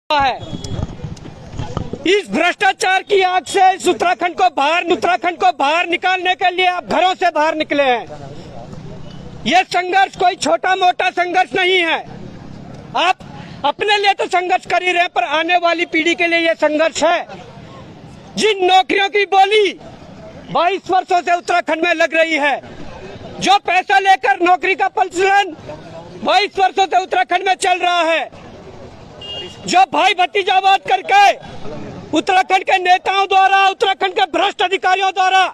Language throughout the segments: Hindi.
है। इस भ्रष्टाचार की आग से इस उत्तराखंड को बाहर निकालने के लिए आप घरों से बाहर निकले हैं। यह संघर्ष कोई छोटा मोटा संघर्ष नहीं है। आप अपने लिए तो संघर्ष कर ही रहे हैं, पर आने वाली पीढ़ी के लिए यह संघर्ष है। जिन नौकरियों की बोली 22 वर्षों से उत्तराखंड में लग रही है, जो पैसा लेकर नौकरी का प्रचलन 22 वर्षों से उत्तराखंड में चल रहा है, जो भाई भतीजावाद करके उत्तराखंड के नेताओं द्वारा, उत्तराखंड के भ्रष्ट अधिकारियों द्वारा,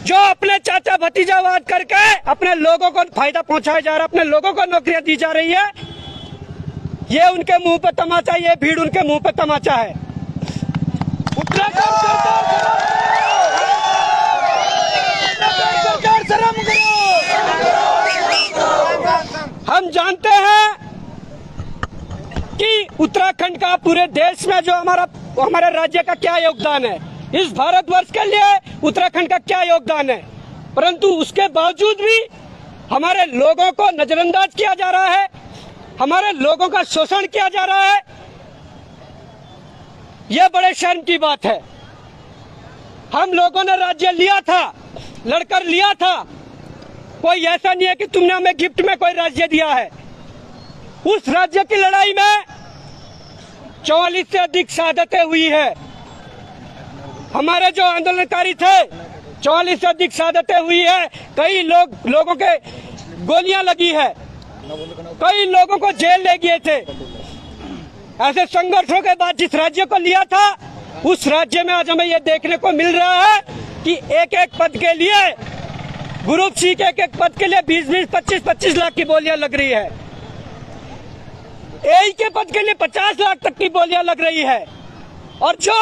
जो अपने चाचा भतीजावाद करके अपने लोगों को फायदा पहुंचाया जा रहा है, अपने लोगों को नौकरियां दी जा रही है, ये उनके मुंह पे तमाचा, ये भीड़ उनके मुंह पे तमाचा है। उत्तराखंड सरकार शर्म करो। हम जानते हैं कि उत्तराखंड का पूरे देश में जो हमारे राज्य का क्या योगदान है, इस भारतवर्ष के लिए उत्तराखंड का क्या योगदान है, परंतु उसके बावजूद भी हमारे लोगों को नजरअंदाज किया जा रहा है, हमारे लोगों का शोषण किया जा रहा है। यह बड़े शर्म की बात है। हम लोगों ने राज्य लिया था, लड़कर लिया था। कोई ऐसा नहीं है कि तुमने हमें गिफ्ट में कोई राज्य दिया है। उस राज्य की लड़ाई में 44 से अधिक शहादतें हुई है। हमारे जो आंदोलनकारी थे, 44 से अधिक शहादतें हुई है। कई लोगों के गोलियां लगी है, कई लोगों को जेल ले गए थे। ऐसे संघर्षों के बाद जिस राज्य को लिया था, उस राज्य में आज हमें यह देखने को मिल रहा है कि एक एक पद के लिए, ग्रुप सी के एक एक पद के लिए 20-20, 25-25 लाख की बोलियां लग रही है। ए के पद के लिए 50 लाख तक की बोलियां लग रही है। और जो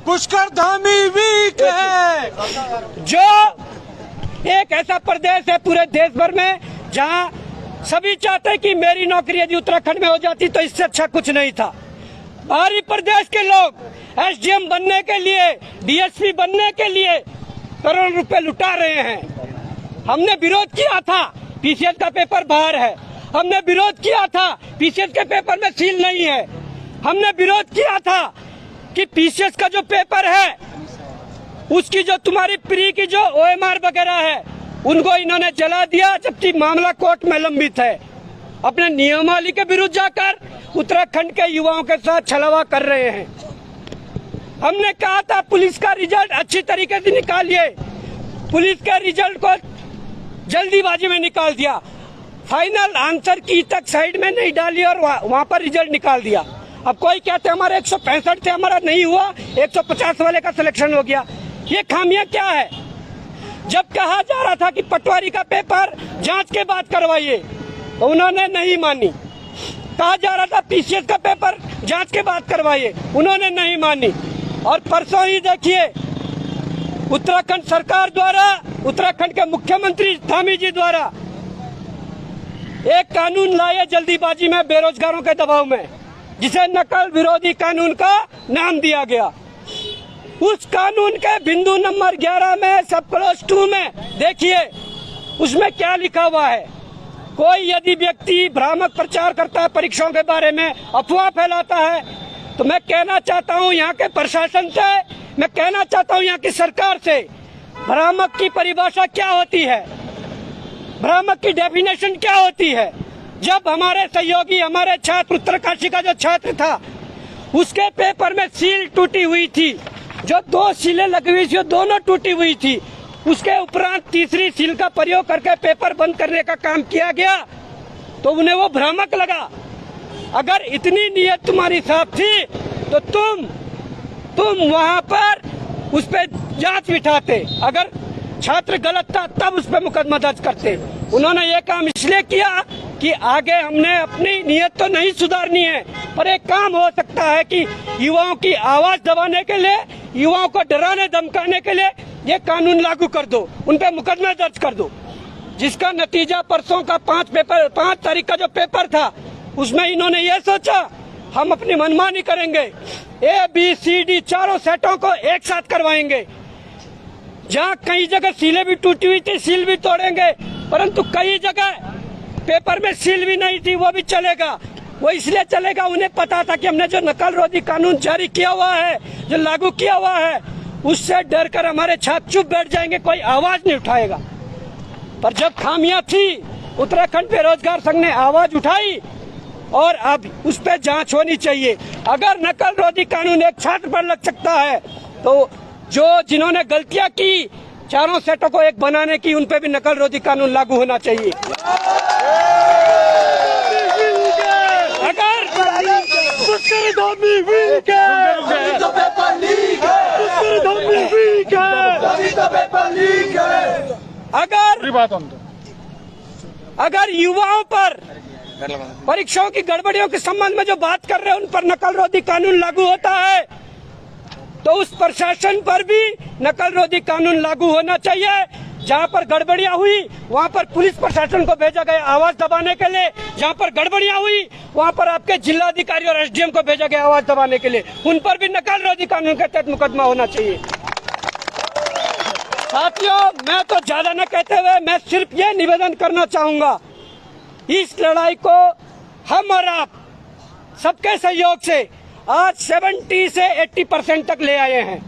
पुष्करधामी वीक है, जो एक ऐसा प्रदेश है पूरे देश भर में जहां सभी चाहते हैं कि मेरी नौकरी यदि उत्तराखंड में हो जाती तो इससे अच्छा कुछ नहीं था। बाहरी प्रदेश के लोग एसडीएम बनने के लिए, डीएसपी बनने के लिए करोड़ रुपए लुटा रहे हैं। हमने विरोध किया था, पीसीएस का पेपर बाहर है। हमने विरोध किया था, पीसीएस के पेपर में सील नहीं है। हमने विरोध किया था कि पीसीएस का जो पेपर है, उसकी जो तुम्हारी प्री की जो ओएमआर वगैरह है, उनको इन्होंने जला दिया, जबकि मामला कोर्ट में लंबित है। अपने नियमावली के विरुद्ध जाकर उत्तराखंड के युवाओं के साथ छलावा कर रहे हैं। हमने कहा था पुलिस का रिजल्ट अच्छी तरीके से निकालिए, पुलिस के रिजल्ट को जल्दीबाजी में निकाल दिया। फाइनल आंसर की तक साइड में नहीं डाली और वहां पर रिजल्ट निकाल दिया। अब कोई कहते हमारे 165 थे, हमारा नहीं हुआ, 150 वाले का सिलेक्शन हो गया। ये खामियां क्या है? जब कहा जा रहा था कि पटवारी का पेपर जांच के बाद करवाइए, तो उन्होंने नहीं मानी। कहा जा रहा था पीसीएस का पेपर जांच के बाद करवाइए, उन्होंने नहीं मानी। और परसों ही देखिए, उत्तराखंड सरकार द्वारा, उत्तराखंड के मुख्यमंत्री धामी जी द्वारा एक कानून लाए जल्दीबाजी में बेरोजगारों के दबाव में, जिसे नकल विरोधी कानून का नाम दिया गया। उस कानून के बिंदु नंबर 11 में सब क्लॉज 2 में देखिए, उसमें क्या लिखा हुआ है। कोई यदि व्यक्ति भ्रामक प्रचार करता है, परीक्षाओं के बारे में अफवाह फैलाता है, तो मैं कहना चाहता हूं यहाँ के प्रशासन से, मैं कहना चाहता हूं यहाँ की सरकार से, भ्रामक की परिभाषा क्या होती है, भ्रामक की डेफिनेशन क्या होती है। जब हमारे सहयोगी, हमारे छात्र, उत्तरकाशी का जो छात्र था, उसके पेपर में सील टूटी हुई थी, जो 2 सीलें लगी हुई थी, दोनों टूटी हुई थी। उसके उपरांत तीसरी सील का प्रयोग करके पेपर बंद करने का काम किया गया, तो उन्हें वो भ्रामक लगा। अगर इतनी नीयत तुम्हारी साफ थी, तो तुम वहां पर उस पर जांच बिठाते। अगर छात्र गलत था तब उस पर मुकदमा दर्ज करते। उन्होंने ये काम इसलिए किया कि आगे हमने अपनी नीयत तो नहीं सुधारनी है, पर एक काम हो सकता है कि युवाओं की आवाज दबाने के लिए, युवाओं को डराने धमकाने के लिए ये कानून लागू कर दो, उन पे मुकदमा दर्ज कर दो। जिसका नतीजा परसों का 5 तारीख का जो पेपर था, उसमें इन्होंने ये सोचा हम अपनी मनमानी करेंगे, ABCD चारों सेटों को एक साथ करवाएंगे। जहाँ कई जगह सीलें भी टूटी हुई थी, सील भी तोड़ेंगे, परंतु कई जगह पेपर में सील भी नहीं थी, वो भी चलेगा। वो इसलिए चलेगा, उन्हें पता था कि हमने जो नकल रोधी कानून जारी किया हुआ है, जो लागू किया हुआ है, उससे डर कर हमारे छात्र चुप बैठ जाएंगे, कोई आवाज नहीं उठाएगा। पर जब खामियां थी, उत्तराखंड बेरोजगार संघ ने आवाज उठाई और अब उस पर जांच होनी चाहिए। अगर नकल रोधी कानून एक छात्र पर लग सकता है तो जिन्होंने गलतियां की, चारों सेटों को एक बनाने की, उन पे भी नकल रोधी कानून लागू होना चाहिए। अगर युवाओं पर परीक्षाओं की गड़बड़ियों के संबंध में जो बात कर रहे हैं उन पर नकल रोधी कानून लागू होता है, तो उस प्रशासन पर भी नकल रोधी कानून लागू होना चाहिए। जहां पर गड़बड़ियां हुई वहां पर पुलिस प्रशासन को भेजा गया आवाज दबाने के लिए, जहां पर गड़बड़ियां हुई वहां पर आपके जिलाधिकारी और एसडीएम को भेजा गया आवाज दबाने के लिए, उन पर भी नकल रोधी कानून के तहत मुकदमा होना चाहिए। साथियों, मैं तो ज्यादा न कहते हुए मैं सिर्फ ये निवेदन करना चाहूंगा, इस लड़ाई को हम और आप सबके सहयोग से आज 70 से 80% तक ले आए हैं।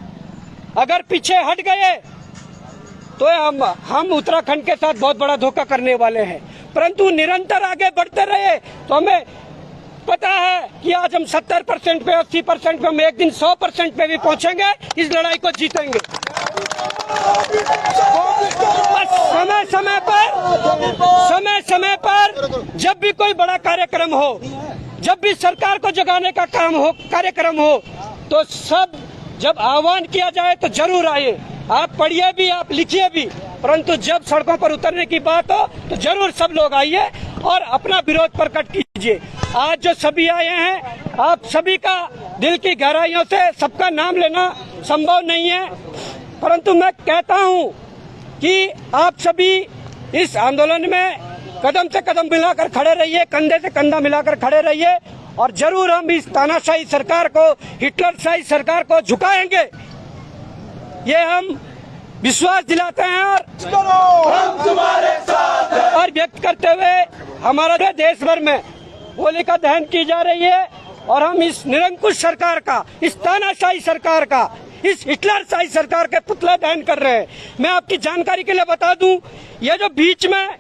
अगर पीछे हट गए तो हम उत्तराखंड के साथ बहुत बड़ा धोखा करने वाले हैं, परंतु निरंतर आगे बढ़ते रहे तो हमें पता है कि आज हम 70% पे 80% पे, हम एक दिन 100% पे भी पहुंचेंगे, इस लड़ाई को जीतेंगे। समय पर जब भी कोई बड़ा कार्यक्रम हो, जब भी सरकार को जगाने का कार्यक्रम हो, तो सब जब आह्वान किया जाए तो जरूर आइए। आप पढ़िए भी, आप लिखिए भी, परंतु जब सड़कों पर उतरने की बात हो तो जरूर सब लोग आइए और अपना विरोध प्रकट कीजिए। आज जो सभी आए हैं, आप सभी का दिल की गहराइयों से सबका नाम लेना संभव नहीं है, परंतु मैं कहता हूं कि आप सभी इस आंदोलन में कदम से कदम मिलाकर खड़े रहिए, कंधे से कंधा मिलाकर खड़े रहिए और जरूर हम इस तानाशाही सरकार को, हिटलरशाही सरकार को झुकाएंगे, ये हम विश्वास दिलाते हैं। और तुम्हारे साथ हैं। और व्यक्त करते हुए हमारा देश भर में होलिका दहन की जा रही है और हम इस निरंकुश सरकार का, इस तानाशाही सरकार का, इस हिटलरशाही सरकार के पुतला दहन कर रहे हैं। मैं आपकी जानकारी के लिए बता दूं, ये जो बीच में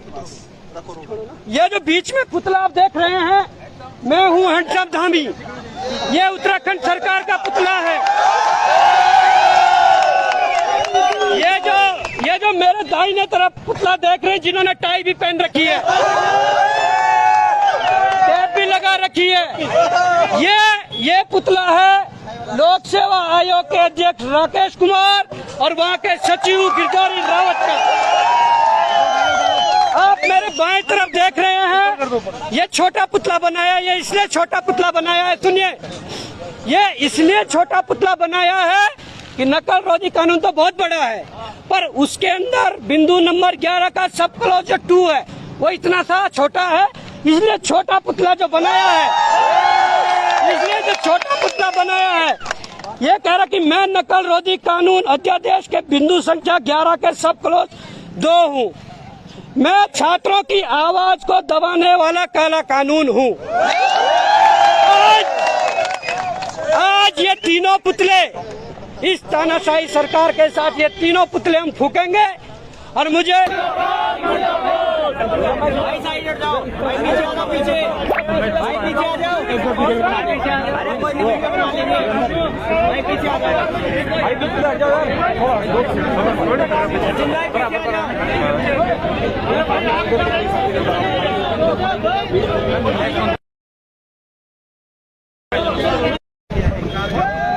पुतला आप देख रहे हैं, मैं हूं हैंडसम धामी, ये उत्तराखंड सरकार का पुतला है। ये जो मेरे दाहिने तरफ पुतला देख रहे हैं, जिन्होंने टाई भी पहन रखी है, टेप भी लगा रखी है, ये पुतला है लोक सेवा आयोग के अध्यक्ष राकेश कुमार और वहाँ के सचिव गिरधारी रावत का। आप मेरे बाएं तरफ देख रहे हैं, ये छोटा पुतला बनाया, ये इसलिए छोटा पुतला बनाया है, सुनिए, ये इसलिए छोटा पुतला बनाया है कि नकल रोधी कानून तो बहुत बड़ा है, पर उसके अंदर बिंदु नंबर 11 का सब क्लॉज 2 है, वो इतना सा छोटा है, इसलिए छोटा पुतला जो बनाया है, इसलिए जो छोटा पुतला बनाया है, ये कह रहा कि मैं नकल रोधी कानून अध्यादेश के बिंदु संख्या 11 के सब क्लॉज 2 हूँ। मैं छात्रों की आवाज को दबाने वाला काला कानून हूँ। आज ये तीनों पुतले, इस तानाशाही सरकार के साथ ये तीनों पुतले हम फूकेंगे और मुझे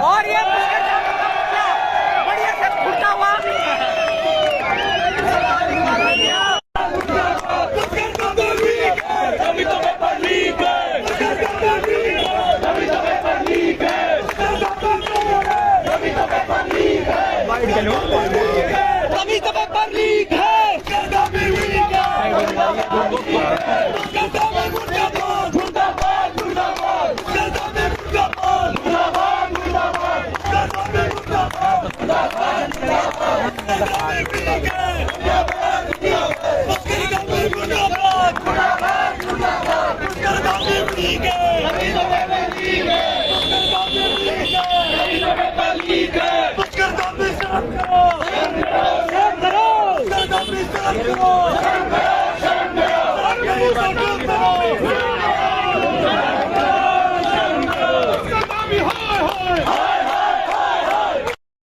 और ये बढ़िया से फूटा हुआ चलो